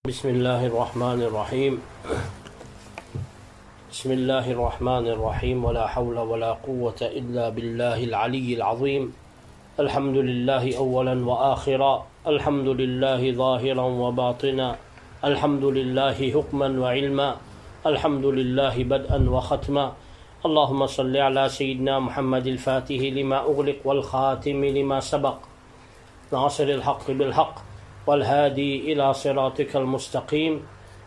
بسم الله الرحمن الرحيم بسم الله الرحمن الرحيم ولا حول ولا قوة إلا بالله العلي العظيم الحمد لله أولا وآخرا الحمد لله ظاهرا وباطنا الحمد لله حكما وعلما الحمد لله بدءا وختما اللهم صل على سيدنا محمد الفاتح لما أغلق والخاتم لما سبق ناصر الحق بالحق والهادي إلى صراطك المستقيم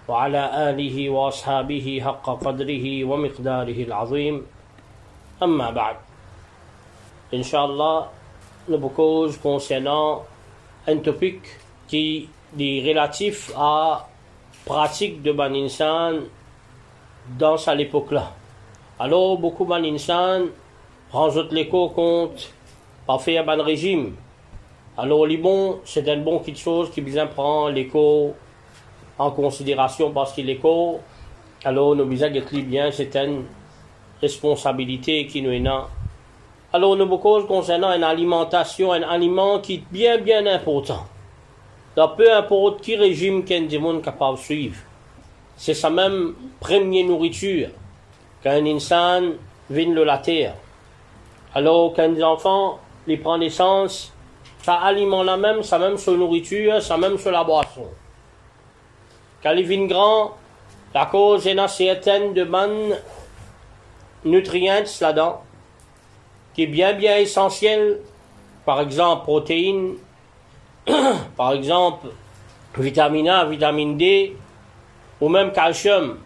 وعلى آله وأصحابه حق قدره ومقداره العظيم أما بعد Inch'Allah, le cause concernant un topic qui est relatif à pratique de Ban Insan dans cette époque-là. Alors, beaucoup Ban Insan rangeent l'écho compte par faire un ban régime. Alors, les bons, c'est une bonne petite chose qui bien prend l'écho en considération parce que l'écho, alors, nous besoin d'être bien, c'est une responsabilité qui nous est là. Alors, nous beaucoup concernant une alimentation, un aliment qui est bien important. Donc, peu importe qui régime qu'un démon est capable de suivre, c'est sa même première nourriture qu'un insan vient de la terre. Alors, quand des enfants les prennent naissance, ça alimente la même, ça même sur nourriture, ça même sur la boisson. Quand ils viennent grands, la cause est certaine de bonnes nutriments là-dedans, qui est bien essentiel, par exemple protéines, par exemple vitamine A, vitamine D, ou même calcium,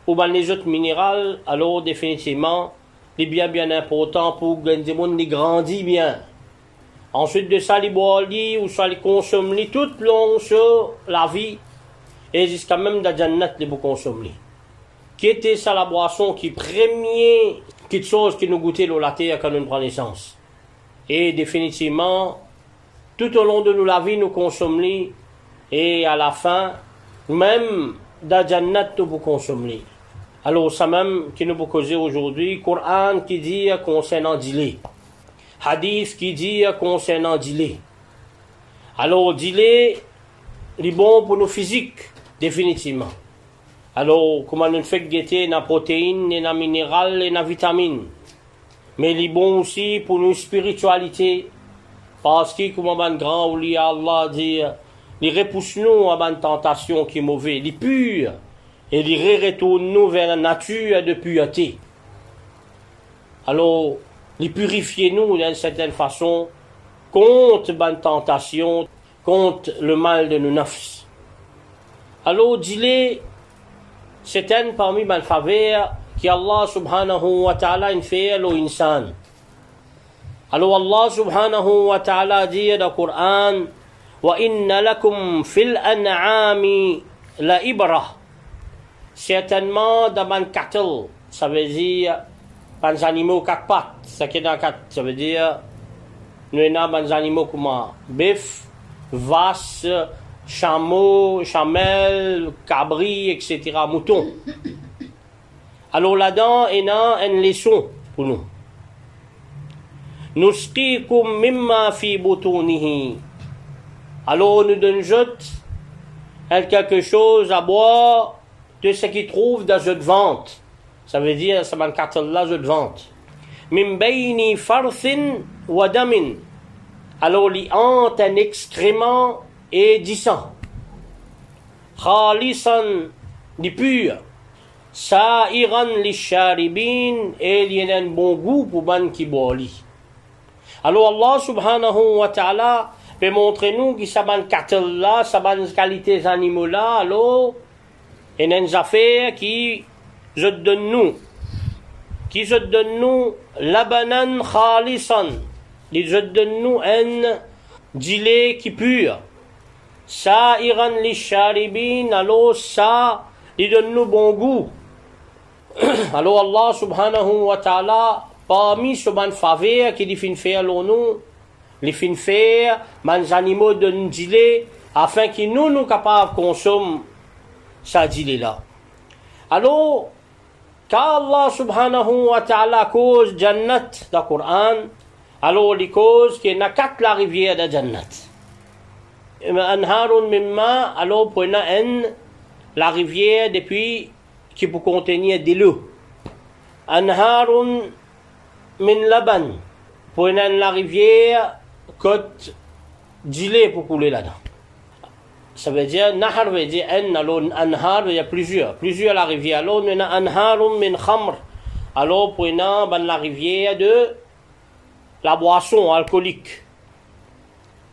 ou bien les autres minéraux, alors définitivement, c'est bien important pour que les gens grandissent bien. Ensuite de ça, les boire, ou ça les consomme tout le long sur la vie, et jusqu'à même dans la Jannat, les vous consommer. Qui était ça la boisson qui premier, quelque chose qui nous goûtait la terre quand nous prenons naissance. Et définitivement, tout au long de nous la vie, nous consommons, et à la fin, même dans la Jannat, nous vous consommons. Alors, ça même qui nous vous causer aujourd'hui, Coran qui dit concernant dîner. Hadith qui dit concernant dîner. Alors, dîner, il est bon pour nos physiques, définitivement. Alors, comment nous fait guetter la protéine, la minérale et la vitamine. Mais il est bon aussi pour nos spiritualité. Parce que, comme un grand ou Allah dit, il repousse nous à une tentation qui est mauvaise, il est pur. Et il retourne nous vers la nature de pureté. Alors, les purifier nous d'une certaine façon contre la tentation, contre le mal de nos nafs. Alors, dis-les, c'est un parmi les faveurs qui Allah subhanahu wa ta'ala fait au insan. Alors, Allah subhanahu wa ta'ala dit dans le Coran, wa inna lakum fil an'ami la ibra. Certainement, dans les cattle, ça veut dire les animaux quatre pattes, ça veut dire nous avons des animaux comme bœuf, vache, chameau, chamelle, cabri, etc., mouton. Alors là-dedans, il y a une leçon pour nous. Nusqikum mimma fi butunihi. Alors nous donnons quelque chose à boire de ce qui trouve dans notre ventre. Ça veut dire, ça m'a carte là, je vente. Min bayni farthin wa damin. Alors, li hante un excrément et du sang. Khalisan, du pur. Sa'iran li sharibin, et il y a un bon goût pour ban qui boit. Alors, Allah subhanahu wa ta'ala peut montrer nous que ça m'a carte là, ça m'a qualité animaux là, alors, il y a une affaire qui je donne nous la banane khalisan, je donne nous un gilet qui pur, ça iran li sharibin, alors ça il donne nous bon goût. Alors Allah subhanahu wa ta'ala parmi ce ban faveur qui dit fin faire nous les fin faire les animaux de gilet afin que nous capables de consommer ça gilet là. Alors car Allah subhanahu wa ta'ala cause Jannat dans le Coran, alors les causes qui n'a qu'à la rivière de Jannat. anharun mimma, alors pour la rivière depuis qui peut contenir de l'eau. Anharun min laban, pour la rivière côte du lait pour couler là-dedans. Ça veut dire, nahar veut dire alors anhar, il y a plusieurs la rivière. Alors, on a anharun min khamr, alors pour la rivière de la boisson alcoolique.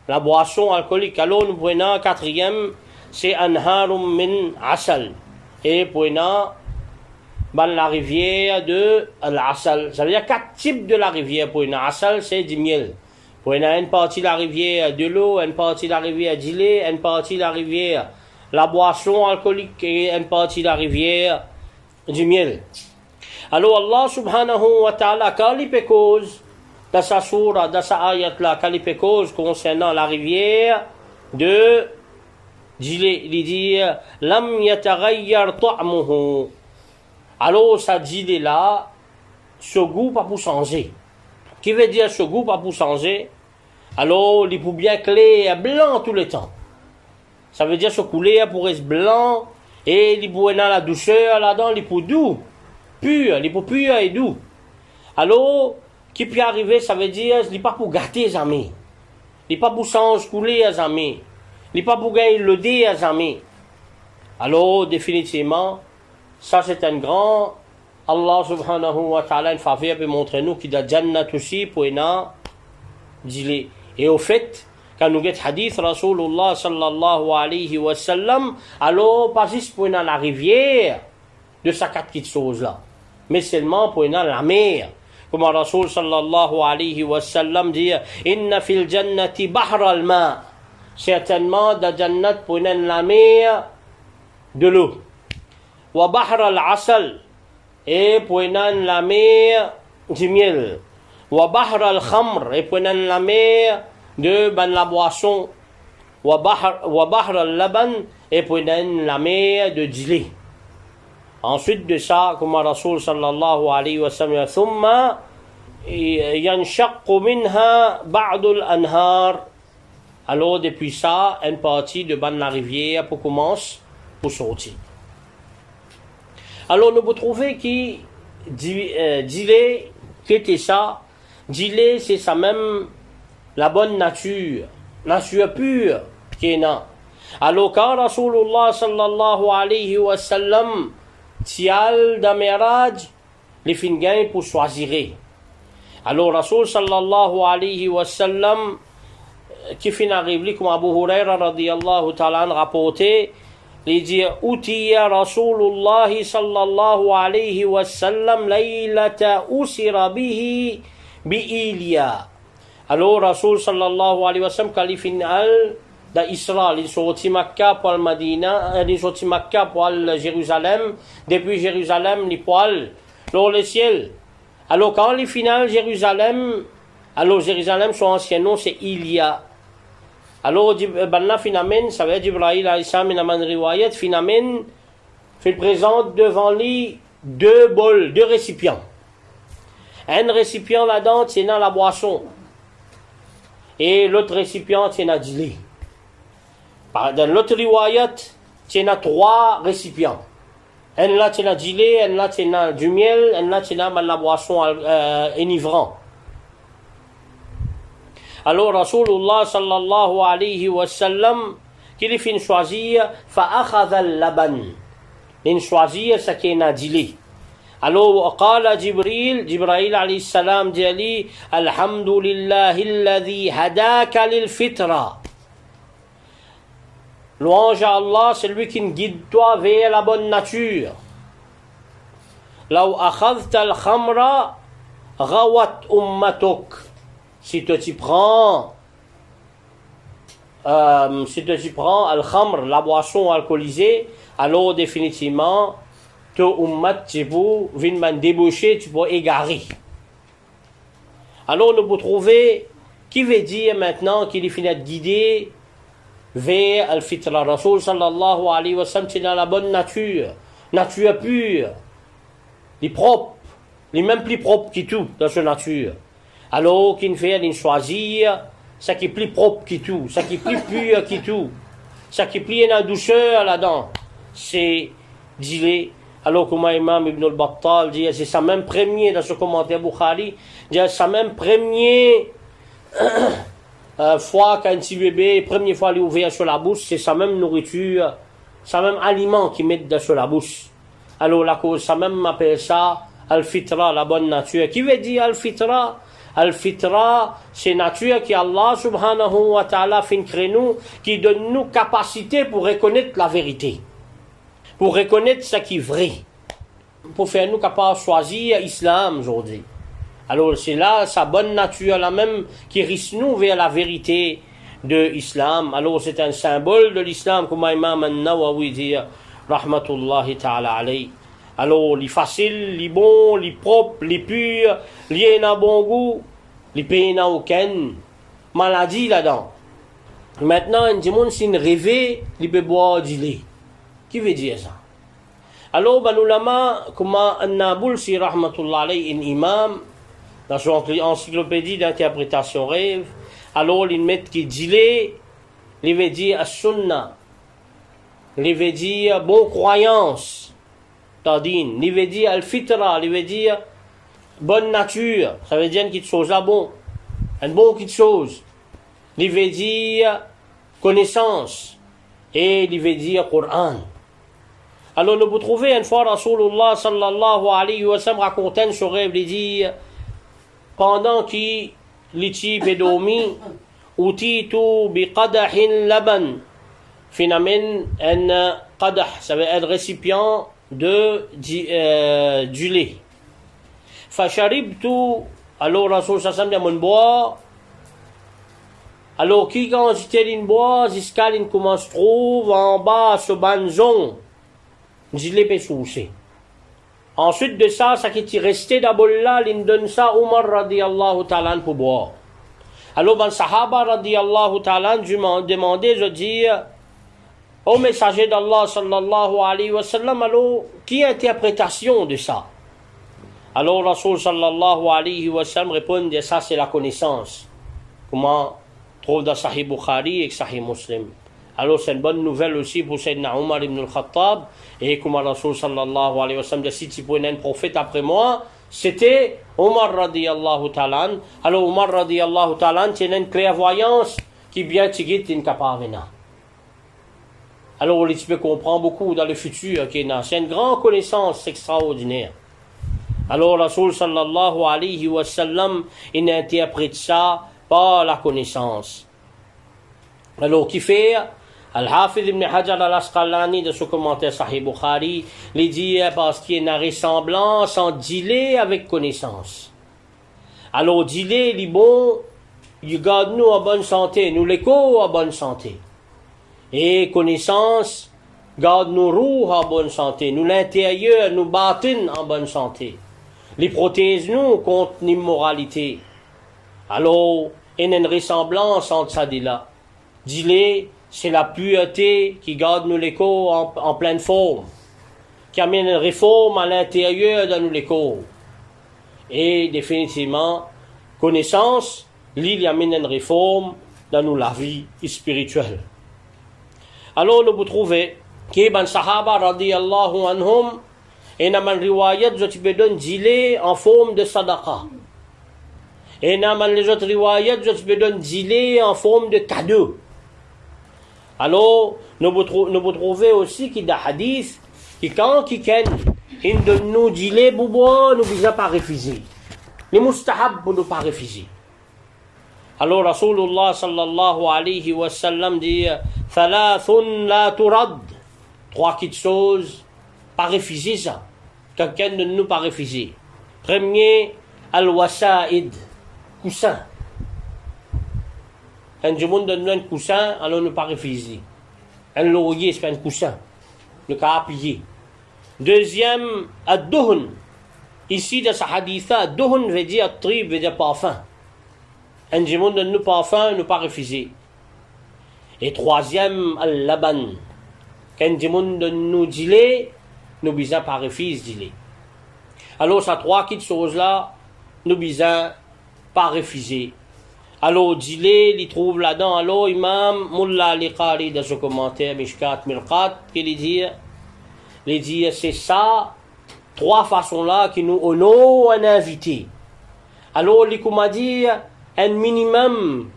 La boisson alcoolique. Alors, nous prenons quatrième, c'est anharum min asal. Et prenons la rivière de l'asal. Ça veut dire 4 types de la rivière. Pour une asal, c'est du miel. Pour une partie de la rivière de l'eau, une partie de la rivière du lait, une partie de la rivière la boisson alcoolique et une partie de la rivière du miel. Alors Allah subhanahu wa ta'ala, quand il fait cause dans sa surah, dans sa ayat là, quand il fait cause concernant la rivière de du lait, il dit lam yataghayyar ta'muhu. Alors ça dit là, ce goût pas pour changer. Qui veut dire ce goût pas pour changer? Alors, il peut bien clair, blanc tout le temps. Ça veut dire ce couleur pour être blanc, et il peut dans la douceur là-dedans, il peut doux, pur, il peut pur et doux. Alors, qui peut arriver, ça veut dire, il n'est pas pour gâter les amis. Il n'est pas pour changer couleur les amis. Il n'est pas pour gagner le dé les amis. Alors, définitivement, ça c'est un grand Allah subhanahu wa ta'ala, une faveur pour montrer nous qu'il y a Jannat aussi pour une dilé. Et au fait, quand nous avons hadith Rasulullah sallallahu alayhi wa sallam, alors pas juste pour la rivière de sa 4 petites choses là, mais seulement pour la mer. Comme Rasul sallallahu alayhi wa sallam dit, inna fil jannati bahra al-ma. Certainement, dans Jannat pour la mer de l'eau. Wa bahra al-asal. Et pour la mer du miel. Wa bahr al-khamr, et pour la mer de la boisson. Wa bahr al-laban, et pour la mer de du lait. Ensuite de ça, comme Rasul sallallahu alayhi wa sallam, thumma yanshaqqu minha ba'd al-anhar. Alors depuis ça, une partie de la rivière pour commencer pour sortir. Alors, nous pouvons trouver qui dit qu'était ça. Dit c'est ça même la bonne nature pure qui est là. Alors, quand Rasulullah sallallahu alayhi wa sallam tial da miraj, les fingains pour choisir. Alors, Rasul sallallahu alayhi wa sallam qui fin arrive, comme Abu Huraira radiyallahu ta'ala rapporté, il dit Utiya Rasulullah sallallahu alayhi wa sallam laylata usira bihi bi'Ilya. Alors Rasul sallallahu alayhi wa sallam quand il final d'Israël, il sorti Makkah pour Madina, il sorti Makkah pour Jérusalem, depuis Jérusalem il pour le ciel. Alors quand il final Jérusalem, alors Jérusalem son ancien nom c'est Ilya. Alors, Banna Finamen, ça veut dire Jibril alayhi salam, Minaman Riwayat, Finamen, fait présente devant lui 2 bols, 2 récipients. Un récipient là-dedans, c'est dans la boisson. Et l'autre récipient, c'est dans du lait. Dans l'autre Riwayat, c'est dans 3 récipients. Un là, c'est dans du lait, un là, c'est dans du miel, un là, c'est dans la boisson enivrant. Alors Rasulullah sallallahu alayhi wa sallam qu'il fin choisir fa'akhadha al-laban. Il choisir ce qui est nadili. Alors qala Jibril alayhi salam dit ali alhamdulillahi alladhi hadaka lil fitra. Louange à Allah, c'est lui qui guide toi vers la bonne nature. Law akhadhta al-khamra ghawat ummatuk. Si tu t'y prends al-khamr, la boisson alcoolisée, alors définitivement, tu ummat, tu peux déboucher, tu peux égarer. Alors nous pouvons trouver qui veut dire maintenant qu'il est fini de guider vers al-fitra. Rasul sallallahu alayhi wa sallam, c'est dans la bonne nature pure, les propres, les même plus propres que tout dans sa nature. Alors, qu'il fait, il choisir ça qui est plus propre qui tout, ça qui est plus pur qui tout, ça qui est plus en douceur là-dedans, c'est d'il. Alors comme Imam Ibn al-Battal dit, c'est ça même premier dans ce commentaire Bukhari, dit ça même premier fois qu'un petit bébé, première fois il est ouvert sur la bouche, c'est sa même nourriture, sa même aliment qu'il met sur la bouche. Alors la cause, ça même appelle ça al-fitra, la bonne nature. Qui veut dire al-fitra? Al-fitra, c'est nature qui Allah subhanahu wa ta'ala fait créer nous, qui donne nous capacité pour reconnaître la vérité, pour reconnaître ce qui est vrai, pour faire nous capables de choisir l'islam aujourd'hui. Alors c'est là sa bonne nature la même qui risque nous vers la vérité de l'islam. Alors c'est un symbole de l'islam, comme Imam An-Nawawi dit, rahmatullahi ta'ala alayhi. Alors les faciles, les bons, les propres, les purs, les n'a bon goût, les pays n'a aucune maladie là-dedans. Maintenant, un monde s'il rêve, il peut boire du lait. Qui veut dire ça? Alors, ben l'ulama, comme An-Nabulsi rahmatullah alayhi, un imam, dans son encyclopédie d'interprétation rêve, alors il met qui dit lait, il veut dire as-sunnah, il veut dire bonne croyance. Tadin, il veut dire al-fitra, il veut dire bonne nature, ça veut dire une petite chose là bon, une bonne petite chose. Il veut dire connaissance, et il veut dire Coran. Alors nous pouvons trouver une fois Rasulullah sallallahu alayhi wa sallam racontait ce rêve, il dit, pendant qu'il était dormi, utitu bi qadahin laban, finalement un qadah, ça veut dire un récipient du lait. Fasharibtu, alors Rasul sallam dit mon boire. Alors qui quand j'étais in boire, jusqu'à il commence trouve en bas ce banzon, il l'ai souché. Ensuite de ça, ça qui est resté d'abord là, il donne ça Omar radiyallahu ta'ala pour boire. Alors ben Sahaba radiyallahu ta'ala demandé, je dis, au messager d'Allah sallallahu alayhi wa sallam, alors, qui interprétation de ça? Alors, Rasul sallallahu alayhi wa sallam répond, ça c'est la connaissance. Comment trouve dans Sahih Bukhari et Sahih Muslim. Alors, c'est une bonne nouvelle aussi pour Sayyidina Omar ibn al-Khattab, et comme Rasul sallallahu alayhi wa sallam dit, si tu pouvais un prophète après moi, c'était Omar radiyallahu ta'ala. Alors, Omar radiyallahu ta'ala, c'est une clairvoyance qui bien tigit in kapavena. Alors, tu peux comprendre beaucoup dans le futur. C'est une grande connaissance extraordinaire. Alors, Rasul sallallahu alayhi wa sallam, il interprète ça par la connaissance. Alors, qui fait Al-Hafidh ibn Hajar al-Asqalani, de ce commentaire Sahih Bukhari, il dit parce qu'il y a une ressemblance en dilé avec connaissance. Alors, dilé, il est bon, il garde nous en bonne santé, nous l'écho en bonne santé. Et connaissance, garde nos roues en bonne santé, nous l'intérieur, nous batin en bonne santé. Les protège nous contre l'immoralité. Alors, il y a une ressemblance entre ça et là. Dis-le, c'est la pureté qui garde nous l'écho en pleine forme, qui amène une réforme à l'intérieur de nous l'écho. Et définitivement, connaissance, il amène une réforme dans nous la vie spirituelle. Alors, nous vous trouvez que les Sahaba radiyallahu anhum, et dans la riwayat, je te donne dilé en forme de sadaqa. Et dans les autres riwayat, je te donne dilé en forme de cadeau. Alors, nous vous trouvez aussi qu'il y a des hadiths qui, quand ils donne nous dilé pour boire, nous ne visons pas refuser. Les mustahab pour ne pas refuser. Alors, Rasulullah sallallahu alayhi wa sallam dit, Thalathun la turad. Trois petites choses, pas refuser ça. Quelqu'un ne nous pas refuser. Premier, al-wasa'id, coussin. Quand le monde donne un coussin, alors ne pas refuser. Un laurier, c'est pas un coussin. Le cas appuyé. Deuxième, ad-duhun. Ici, dans ce hadith, ad-duhun veut dire trib, veut dire parfum. Quand le monde donne nous parfum, ne pas refuser. Et troisième, al-laban. Quand le monde donne nous dilé, nous bisons pas refuser dilé. Alors, ces trois petites choses-là, nous bisons pas refuser. Alors, Dile, il trouve là-dedans, alors, Imam Mullah al-Qari, dans ce commentaire, Mishkat Mirqat, qui dit, c'est ça, trois façons-là qui nous honorent un invité. Alors, il m'a dit, un minimum,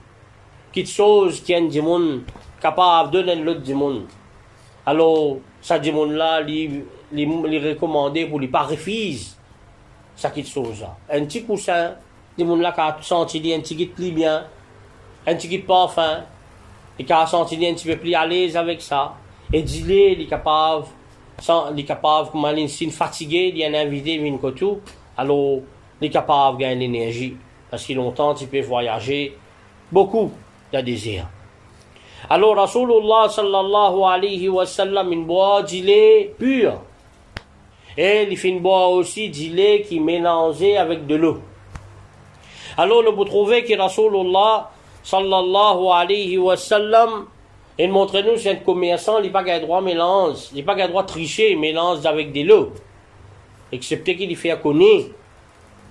quelque chose qui est un monde capable de donner l'autre du monde. Alors, ça du monde-là, il recommandé pour ne pas refuser ça quelque chose-là. Un petit coussin, du monde-là qui a senti un petit peu bien, un petit peu parfum, et qui a senti un petit peu plus à l'aise avec ça. Et il est capable, comme il est fatigué, il y a un invité, il vient tout, alors, il est capable de gagner l'énergie. Parce qu'il longtemps, il peut voyager beaucoup de désir. Alors, Rasulullah sallallahu alayhi wa sallam, il boit du lait pur. Et il fait boire aussi du lait qui est mélangé avec de l'eau. Alors, nous vous trouvez que Rasulullah sallallahu alayhi wa sallam, il montre nous, c'est un commerçant, il n'a pas droit mélange, il n'a pas droit tricher, il mélange avec de l'eau. Excepté qu'il fait connaître,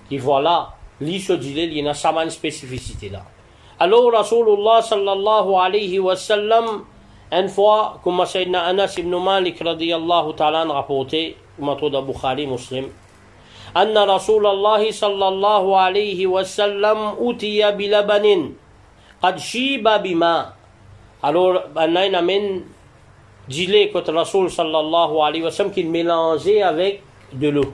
qu'il voilà, lui, ce du lait, il y a une spécificité là. Alors, Rasulullah sallallahu alayhi wa sallam, une fois, comme Sayyidina Anas ibn Malik radiyallahu ta'ala rapporté, comme on trouve Bukhari, Muslim, أن رسول الله صلى الله عليه وسلم أتي بلبن قد شيب بماء. Alors, on amène du lait que Rasul sallallahu alayhi wa sallam qui mélangeait avec de l'eau.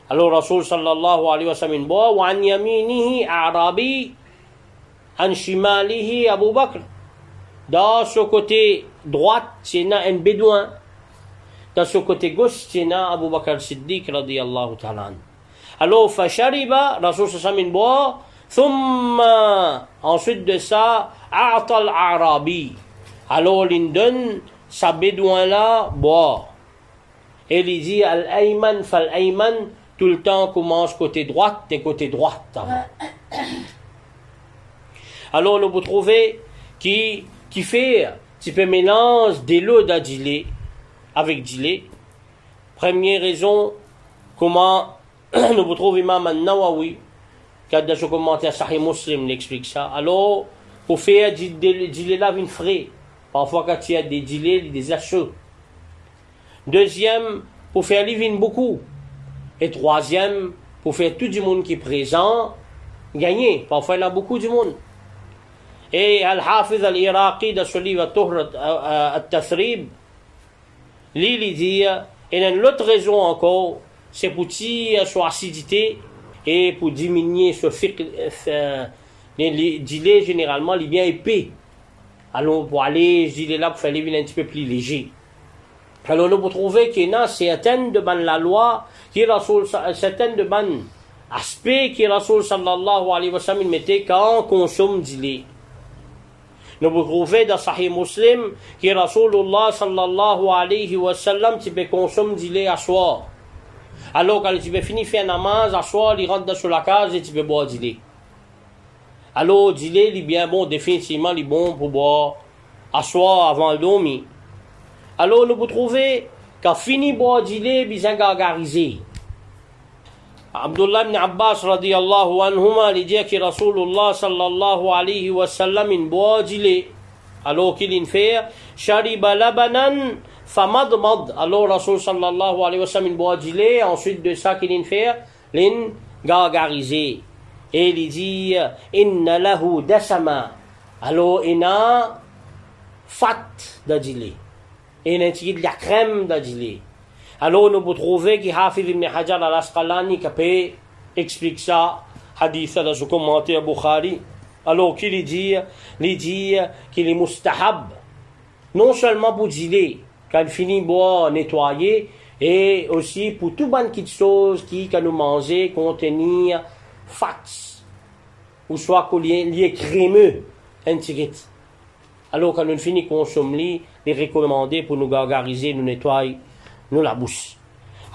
Alors, Rasul sallallahu alayhi wa sallam boit, wa an yaminihi a'rabi, an shimalihi Abu Bakr. Dans ce côté droit, c'est un bédouin. Dans ce côté gauche, c'est Abu Bakr Siddiq radiyallahu ta'ala. Alors, fashariba, Rasul sallallahu alayhi wa sallam boit, ensuite de ça, a'tal arabi. Alors, il donne sa bédouin là, boit. Et il dit, al-ayman fal-ayman, tout le temps commence côté droite et côté droite. Alors, vous trouvez qui fait un petit peu mélange de l'eau d'adilé avec du lait. Première raison, comment nous vous trouvons Imam al-Nawawi, qui a dans ce commentaire Sahih Muslim, l'explique ça. Alors, pour faire du lait là, une frais. Parfois, quand il y a des dilets, des achats. Deuxième, pour faire livre beaucoup. Et troisième, pour faire tout le monde qui est présent, gagner. Parfois, il y a beaucoup de monde. Et Al-Hafiz al-Iraqi, dans ce livre Al-Tathrib, il dit, il y a une autre raison encore, c'est pour tirer son acidité et pour diminuer ce dilé, généralement, il est bien épais. Alors, pour aller, je dis là, pour faire les villes un petit peu plus léger. Alors, nous trouvons qu'il y a certaines de la loi, certaines de aspects qui Rasul sallallahu alayhi wa sallam mettait quand on consomme du lait. Nous trouvons dans Sahih Muslim que Rasulullah sallallahu alayhi wa sallam tu peux consommer du lait à soir. Alors, quand tu peux finir faire namaz à soir, il rentre dans la case et tu peux boire du lait. Alors, du lait, il est bien bon, définitivement, il est bon pour boire à soir avant le dormir. Alors, nous vous trouvez qu'à fini boire du lait, il est gargarisé. Abdullah ibn Abbas radiyallahu anhuma, il dit que Rasulullah sallallahu alayhi wa sallam, il boit du lait. Alors qu'il fait, shariba labanan famadmad. Alors, Rasul sallallahu alayhi wa sallam, il boit du lait. Ensuite de ça, qu'il fait, il gargarisé. Et il dit, inna lahu dasama. Alors, il a fat de lait. Il a de la crème de lait. Alors, nous vous trouvez que Hafiz ibn Hajar al-Asqalani qui explique ça, hadith dans ce commentaire Bukhari. Alors, qu'il dit qu'il est mustahab, non seulement pour du lait, quand il finit de boire, nettoyer, et aussi pour tout bon de choses qui, quand nous manger, contenir fats, ou soit qu'on lié crémeux, un petit. Alors, quand nous finissons de consommer, les recommander pour nous gargariser, nous nettoyer, nous la bouche.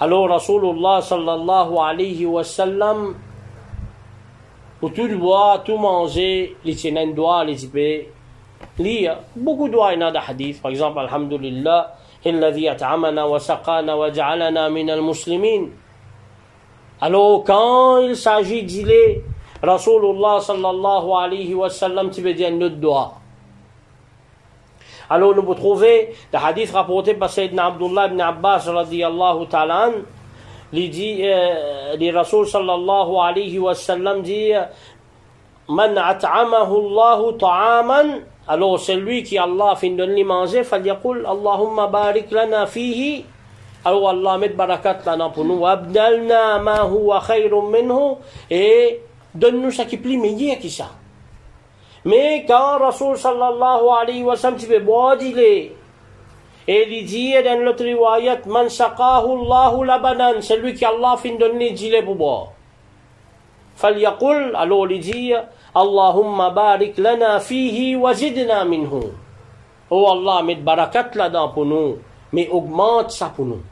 Alors, Rasulullah sallallahu alayhi wa sallam, pour tout boire, tout manger, les tiennent doigts, les épées, lire, beaucoup de doigts dans des hadiths, par exemple, Alhamdulillah, الذي أطعمنا وسقانا وجعلنا من المسلمين. Alors, quand il s'agit d'y aller, Rasulullah sallallahu alayhi wa sallam tu veux dire notre doigt. Alors nous vous trouvez le hadith rapporté par Sayyidina Abdullah ibn Abbas radiyallahu ta'ala, il dit, le Rasul sallallahu alayhi wa sallam dit, man at'amahu Allahu ta'aman, alors celui qui Allah fin de lui manger, falyaqul Allahumma barik lana fihi, alors Allah met barakat lana pour nous, abdalna ma huwa khayrun minhu, et donne-nous ce qui est plus meilleur que ça. Mais quand Rasul sallallahu alayhi wa sallam tu veux boire du lait, et il dit dans l'autre riwayat, man saqahu Allahu labanan, celui qui Allah fin donner du lait pour boire. Falyaqul, alors il dit, Allahumma barik lana fihi wa zidna minhu. Oh Allah, mets barakat là-dedans pour nous, mais augmente ça pour nous.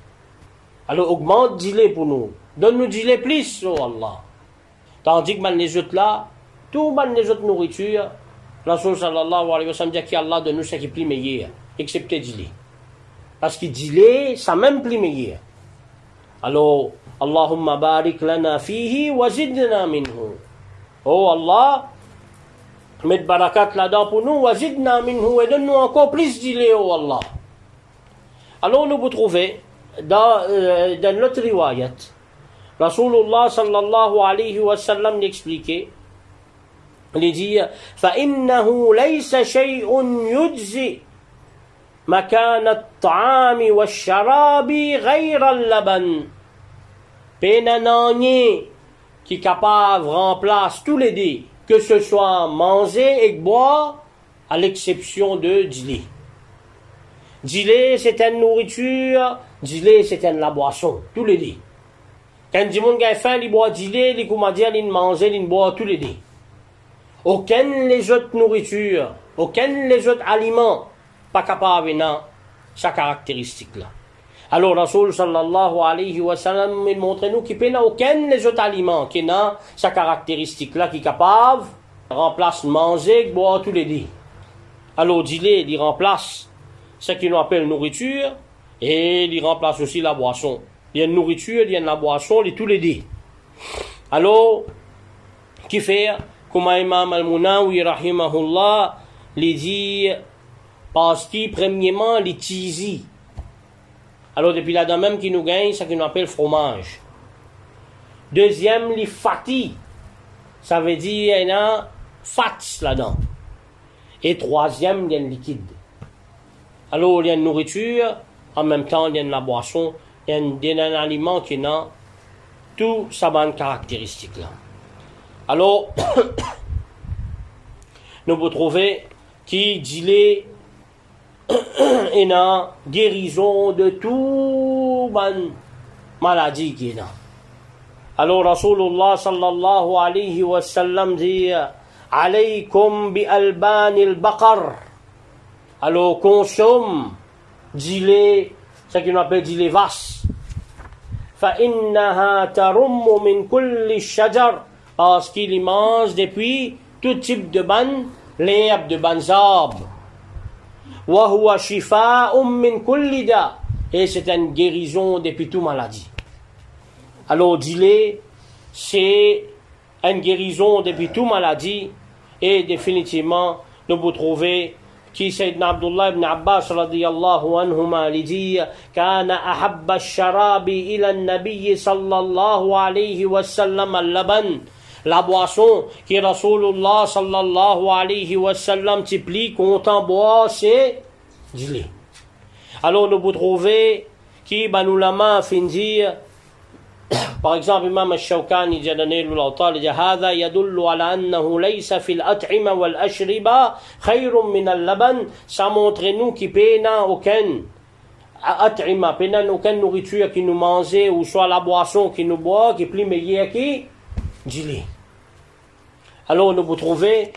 Alors augmente du lait pour nous. Donne-nous du lait plus, oh Allah. Tandis que les autres là, tout les autres nourritures, Rasul sallallahu alayhi wa sallam dit qu'Allah donne nous ce qui est plus meilleur, excepté du lait. Parce que du lait, ça même plus meilleur. Alors, Allahumma barik lana fihi wa zidna minhu. Oh Allah, mets barakat là-dedans pour nous, wa zidna minhu, et donne-nous encore plus du lait, oh Allah. Alors, nous vous trouvez, dans notre riwayat, Rasulullah sallallahu alayhi wa sallam l'expliquait, il dit فإنه ليس شيء يجزي مكان الطعام والشراب غير اللبن. Pénananier qui est capable remplace tous les deux, que ce soit manger et boire, à l'exception de du lait. Du lait c'est une nourriture, du lait c'est une boisson, tous les deux. Quand du monde a faim, il boit du lait, il commence à manger, il boit tous les deux. Aucune les autres nourritures, aucun les autres aliments, pas capable de sa caractéristique là. Alors Rasul sallallahu alayhi wa sallam il montre nous qu'il n'y a aucun les autres aliments qui n'a sa caractéristique là, qui est capable de remplacer manger, boire tous les deux. Alors du lait, il remplace ce qu'on appelle nourriture et il remplace aussi la boisson. Il y a une nourriture, il y a la boisson, il y a tous les deux. Alors, qui fait comme Imam al-Munawi rahimahullah les dit parce qu'il premièrement les cheesy. Alors depuis là-dedans même qui nous gagne ça qu'on appelle fromage. Deuxième les fatty, ça veut dire il y a fats là-dedans. Et troisième il y a un liquide. Alors il y a une nourriture, en même temps il y a la boisson, il y a un aliment qui a tout sa bonne caractéristique là. Alors, nous vous trouvez qui dit une guérison de tout maladie qui est là. Alors, Rasulullah sallallahu alayhi wa sallam dit alaykum bi alban al-baqar. Alors, consomme du lait, ce qu'on appelle du lait vache. فإنها ترم من كل الشجر. Parce qu'il mange depuis tout type de ban, l'herbe de ban arbres. وهو شفاء من كل داء. Et c'est une guérison depuis toute maladie. Alors, du lait, c'est une guérison depuis toute maladie. Et définitivement, nous vous trouvez qui Sayyidina Abdullah ibn Abbas radiyallahu anhuma li dit kana ahabba ash-sharabi ila an-nabiy sallallahu alayhi wa sallam al-laban. La boisson qui Rasulullah sallallahu alayhi wa sallam t'ipli content boire c'est du lait. Alors nous vous trouvez qui banulama fin dire par exemple Imam al-Shawkani dit donné l'auteur il dit هذا يدل على أنه ليس في الأطعمة والأشربة خير من اللبن. Ça montre nous qui n'a aucun at'ima, n'a aucune nourriture qui nous mange ou soit la boisson qui nous boit qui est plus meilleure que du lait. Alors nous vous trouvez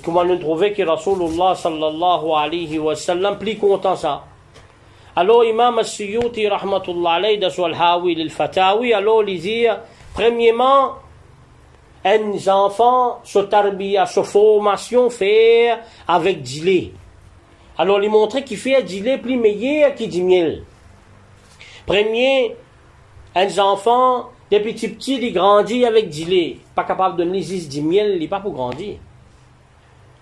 comment nous trouvez que Rasulullah sallallahu alayhi wa sallam plus content ça. Alors, Imam al-Suyuti, rahmatullah alayhi, dans son Hawi l'Fatawi, alors, il dit, premièrement, un enfant, se tarbiya, sa formation fait avec du lait. Alors, il montrait qu'il fait du lait plus meilleur que du miel. Premier, un enfant, Des petits petits, ils grandissent avec du lait. Pas capable de donner du miel, il n'est pas pour grandir.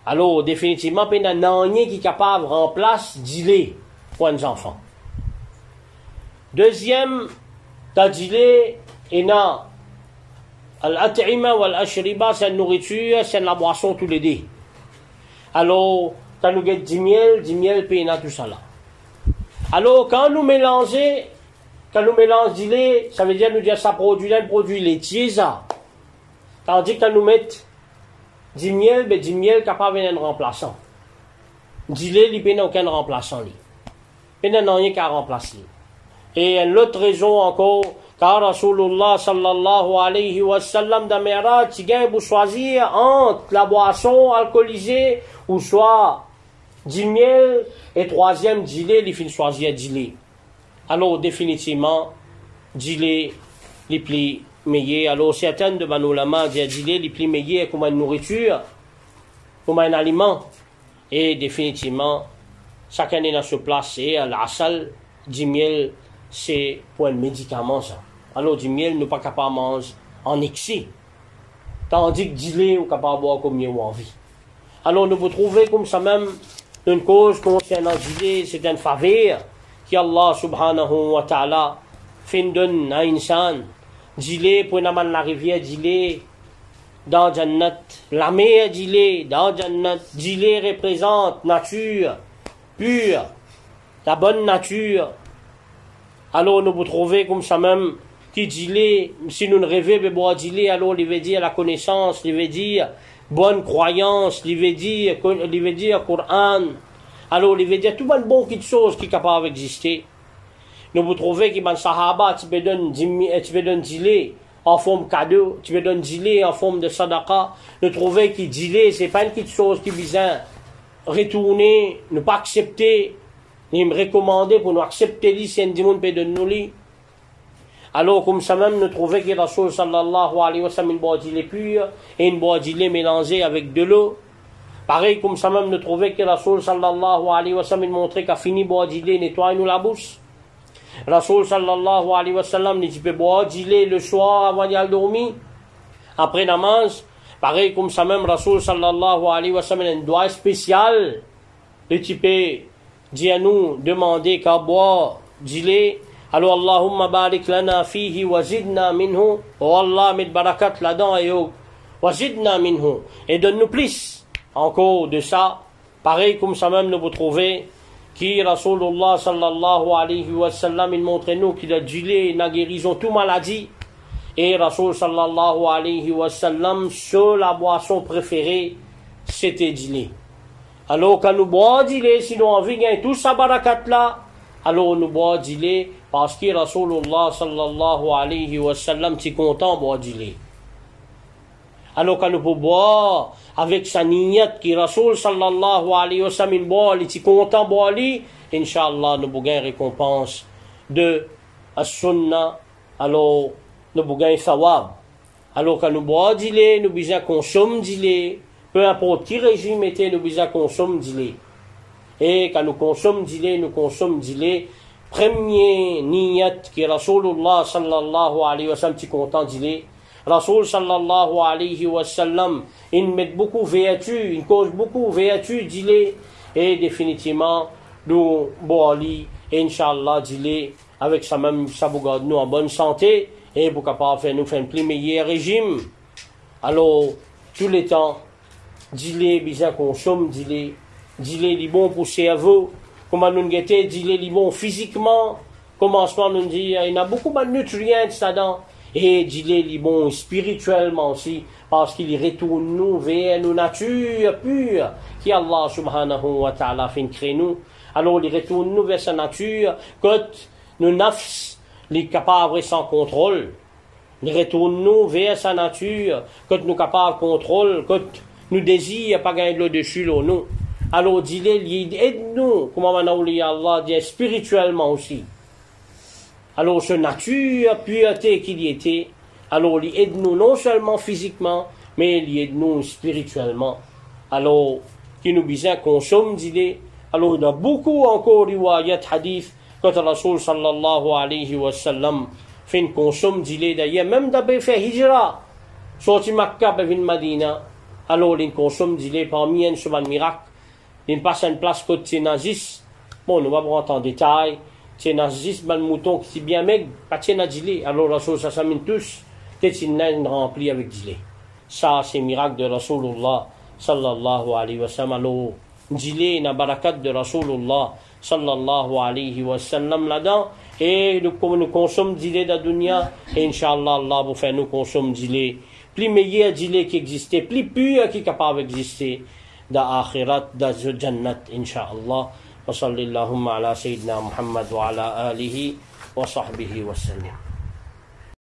Alors, définitivement, il y a un rien qui est capable de remplacer du lait pour les enfants. Deuxième, t'as du lait, et non, al-at'ima ou al-ashriba, c'est la nourriture, c'est la boisson tous les deux. Alors, t'as nous du miel, puis il y a tout ça là. Alors, quand nous mélangeons du lait, ça veut dire nous dire ça produit un produit laitier, ça. Tandis que quand nous mettons du miel, ben du miel capable d'un remplaçant. Du lait, il n'y a aucun remplaçant. Il n'y a rien qu'à remplacer. Et une autre raison encore, car Rasulullah sallallahu alayhi wa sallam dans Mi'raj, tu gagnes pour choisir entre la boisson alcoolisée ou soit du miel et troisième du lait, il finit choisir du lait. Alors, définitivement, du lait, les plus meilleurs. Alors, certains de nos ulama disent du lait, les plus meilleurs comme une nourriture, comme un aliment. Et définitivement, chacun est dans sa place. Et l'asal, du miel, c'est pour un médicament, ça. Alors, du miel, nous ne sommes pas capables de manger en excès. Tandis que du lait, nous sommes capables de boire comme nous envie. Alors, nous vous trouvez comme ça même une cause concernant du lait, c'est une faveur qui Allah subhanahu wa ta'ala fait donne à insan. Du lait, pour nous la rivière, du lait dans Jannat. La mer, du lait dans Jannat. Du lait représente nature pure, la bonne nature. Alors, nous vous trouvez comme ça même qui dit lait, si nous ne rêvons de boire du lait, alors il veut dire la connaissance, il veut dire bonne croyance, il veut dire Coran. Alors, il veut dire tout le bon chose qui est capable d'exister. Nous vous trouvez que dans Sahaba, tu peux donner du lait en forme de cadeau, tu peux donner du lait en forme de sadaqa. Nous trouvez que du lait, c'est pas une petite chose qui vient retourner, ne pas accepter, ni me recommander pour nous accepter li, si un monde peut donner nous. Alors, comme ça même, nous trouvons que Rasul sallallahu alayhi wa sallam, une boîte de lait pur et une boîte de lait mélangée avec de l'eau. Pareil, comme ça même, nous trouvons que Rasul sallallahu alayhi wa sallam, montrait qu'à fini boire du lait, nettoie-nous la bouche. Rasul sallallahu alayhi wa sallam, dit, tu peux boire du lait le soir avant d'y aller dormir. Après namaz, pareil, comme ça même, Rasul sallallahu alayhi wa sallam, un doigt spécial. Et tu peux dire à nous, demander qu'à boire du lait. Alors, Allahumma barik lana fihi wa zidna minhu. Oh Allah, met barakat là-dedans et wa zidna minhu. Et donne-nous plus encore de ça. Pareil, comme ça même, nous vous trouvez qui Rasulullah sallallahu alayhi wa sallam, il montre nous qu'il a du lait, il a guérison toute maladie. Et Rasul sallallahu alayhi wa sallam, sur la boisson préférée, c'était du lait. Alors, quand nous boivons du lait, si nous avons envie de gagner tout ça barakat là, alors nous boivons du lait, parce que Rasulullah sallallahu alayhi wa sallam, tu es content de boire du lait. Alors quand nous pouvons boire avec sa niyyat qui Rasul sallallahu alayhi wa sallam boit, tu es content de boire lui, Inch'Allah, nous pouvons gagner récompense de as-sunnah, alors nous pouvons gagner thawab. Alors quand nous boivons du lait, nous besoin consommer du lait, peu importe qui régime était, nous besoin consommer du lait. Et quand nous consommons du lait, premier niyat qui Rasulullah sallallahu alayhi wa sallam, tu content du lait. Rasul sallallahu alayhi wa sallam, il met beaucoup vertu, il cause beaucoup vertu du lait. Et définitivement, nous bois li, Inch'Allah, du lait, avec ça même, ça vous garde nous en bonne santé, et pour capable faire nous faire un plus meilleur régime. Alors, tous les temps, du lait, bien consomme du lait. Du lait, il est bon pour le cerveau. Comment nous guetter, du lait, il est bon physiquement. Commencement, nous dit, il y a beaucoup de nutriments là-dedans. Et du lait, il est bon spirituellement aussi. Parce qu'il retourne nous vers nos natures pures. Qui Allah subhanahu wa ta'ala fait créer nous. Alors, il retourne nous vers sa nature. Quand nos nafs, les capables sans contrôle. Il retourne nous vers sa nature. Quand nous capables de contrôle. Quand nous désirons pas gagner de l'eau dessus, l'eau, nous. Alors, dis-le, aide-nous, comme Allah dit, spirituellement aussi. Alors, ce nature, pureté qu'il y était, alors, il aide-nous non seulement physiquement, mais il aide-nous spirituellement. Alors, qui nous besoin consomme d'idées. Alors, il y a beaucoup encore riwayat hadith, quand Rasul sallallahu alayhi wa sallam fin consomme d'ile d'ailleurs même d'abord fait hijra sorti Makkah per vin Madina alors il consomme d'ile parmi un souvent miracle il passe une place côté nazis bon on va pas rentrer en détail c'est nazis ban mouton qui bien maigre pas tiens d'ile alors la chose ça s'amène tous t'es une rempli avec d'ile ça c'est miracle de Rasulullah sallallahu alayhi wa sallam alors d'ile na barakat de Rasulullah sallallahu alayhi wa sallam là-dedans et nous consommons d'ile de dunya et Inch'Allah Allah vous fait nous consommer d'ile plus meilleur d'ile qui existait plus pur qui est capable d'exister dans akhirat dans jannat Inch'Allah wa sallallahu ala sayyidina Muhammad wa ala alihi wa sahbihi wa sallam